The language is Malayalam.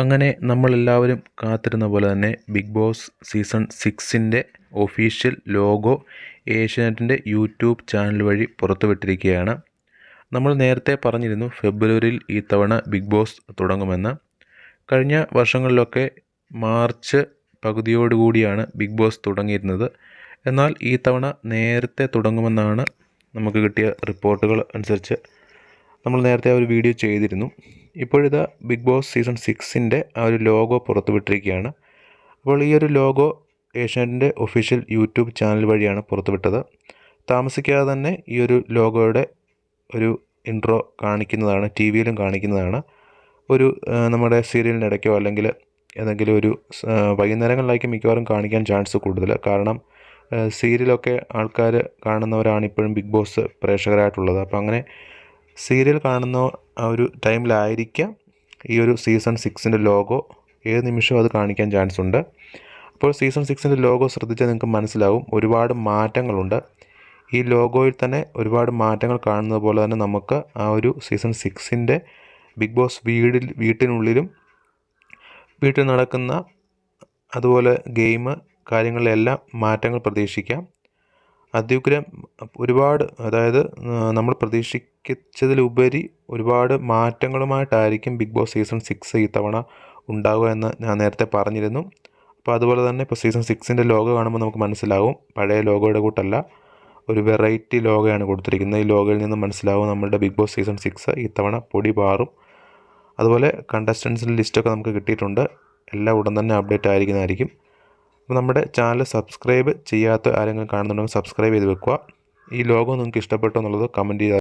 അങ്ങനെ നമ്മളെല്ലാവരും കാത്തിരുന്ന പോലെ തന്നെ ബിഗ് ബോസ് സീസൺ 6ൻ്റെ ഒഫീഷ്യൽ ലോഗോ ഏഷ്യാനെറ്റിൻ്റെ യൂട്യൂബ് ചാനൽ വഴി പുറത്തുവിട്ടിരിക്കുകയാണ്. നമ്മൾ നേരത്തെ പറഞ്ഞിരുന്നു ഫെബ്രുവരിയിൽ ഈ തവണ ബിഗ് ബോസ് തുടങ്ങുമെന്ന്. കഴിഞ്ഞ വർഷങ്ങളിലൊക്കെ മാർച്ച് പകുതിയോടുകൂടിയാണ് ബിഗ് ബോസ് തുടങ്ങിയിരുന്നത്. എന്നാൽ ഈ തവണ നേരത്തെ തുടങ്ങുമെന്നാണ് നമുക്ക് കിട്ടിയ റിപ്പോർട്ടുകൾ അനുസരിച്ച്. നമ്മൾ നേരത്തെ ഒരു വീഡിയോ ചെയ്തിരുന്നു. ഇപ്പോഴിതാ ബിഗ് ബോസ് സീസൺ 6ൻ്റെ ആ ഒരു ലോഗോ പുറത്തുവിട്ടിരിക്കുകയാണ്. അപ്പോൾ ഈ ഒരു ലോഗോ ഏഷ്യാനെറ്റിൻ്റെ ഒഫീഷ്യൽ യൂട്യൂബ് ചാനൽ വഴിയാണ് പുറത്തുവിട്ടത്. താമസിക്കാതെ തന്നെ ഈ ഒരു ലോഗോയുടെ ഒരു ഇൻട്രോ കാണിക്കുന്നതാണ്, ടി വിയിലും കാണിക്കുന്നതാണ്. ഒരു നമ്മുടെ സീരിയലിൻ്റെ ഇടയ്ക്കോ അല്ലെങ്കിൽ ഏതെങ്കിലും ഒരു വൈകുന്നേരങ്ങളിലായിരിക്കും മിക്കവാറും കാണിക്കാൻ ചാൻസ് കൂടുതൽ. കാരണം സീരിയലൊക്കെ ആൾക്കാർ കാണുന്നവരാണ് ഇപ്പോഴും ബിഗ് ബോസ് പ്രേക്ഷകരായിട്ടുള്ളത്. അപ്പോൾ അങ്ങനെ സീരിയൽ കാണുന്ന ആ ഒരു ടൈമിലായിരിക്കാം ഈ ഒരു സീസൺ 6ൻ്റെ ലോഗോ ഏത് നിമിഷവും അത് കാണിക്കാൻ ചാൻസ് ഉണ്ട്. അപ്പോൾ സീസൺ 6ൻ്റെ ലോഗോ ശ്രദ്ധിച്ചാൽ നിങ്ങൾക്ക് മനസ്സിലാവും ഒരുപാട് മാറ്റങ്ങളുണ്ട്. ഈ ലോഗോയിൽ തന്നെ ഒരുപാട് മാറ്റങ്ങൾ കാണുന്നത് പോലെ തന്നെ നമുക്ക് ആ ഒരു സീസൺ 6ൻ്റെ ബിഗ് ബോസ് വീട്ടിനുള്ളിലും വീട്ടിൽ നടക്കുന്ന അതുപോലെ ഗെയിം കാര്യങ്ങളിലെല്ലാം മാറ്റങ്ങൾ പ്രതീക്ഷിക്കാം. അത്യുഗ്രം ഒരുപാട്, അതായത് നമ്മൾ പ്രതീക്ഷിച്ചതിലുപരി ഒരുപാട് മാറ്റങ്ങളുമായിട്ടായിരിക്കും ബിഗ് ബോസ് സീസൺ 6 ഈ തവണ ഉണ്ടാവുക എന്ന് ഞാൻ നേരത്തെ പറഞ്ഞിരുന്നു. അപ്പോൾ അതുപോലെ തന്നെ ഇപ്പോൾ സീസൺ 6ൻ്റെ ലോഗോ കാണുമ്പോൾ നമുക്ക് മനസ്സിലാവും പഴയ ലോഗോയുടെ കൂട്ടല്ല, ഒരു വെറൈറ്റി ലോഗോയാണ് കൊടുത്തിരിക്കുന്നത്. ഈ ലോഗോയിൽ നിന്ന് മനസ്സിലാവും നമ്മുടെ ബിഗ് ബോസ് സീസൺ 6 ഈ തവണ പൊടി പാറും. അതുപോലെ കണ്ടസ്റ്റൻസിൻ്റെ ലിസ്റ്റൊക്കെ നമുക്ക് കിട്ടിയിട്ടുണ്ട്. എല്ലാം ഉടൻ തന്നെ അപ്ഡേറ്റ് ആയിരിക്കുന്നതായിരിക്കും. അപ്പോൾ നമ്മുടെ ചാനൽ സബ്സ്ക്രൈബ് ചെയ്യാത്ത ആരെങ്കിലും കാണുന്നുണ്ടെങ്കിൽ സബ്സ്ക്രൈബ് ചെയ്ത് വെക്കുക. ഈ ലോഗോ നിങ്ങൾക്ക് ഇഷ്ടപ്പെട്ടോ എന്നുള്ളത് കമൻറ്റ് ചെയ്താൽ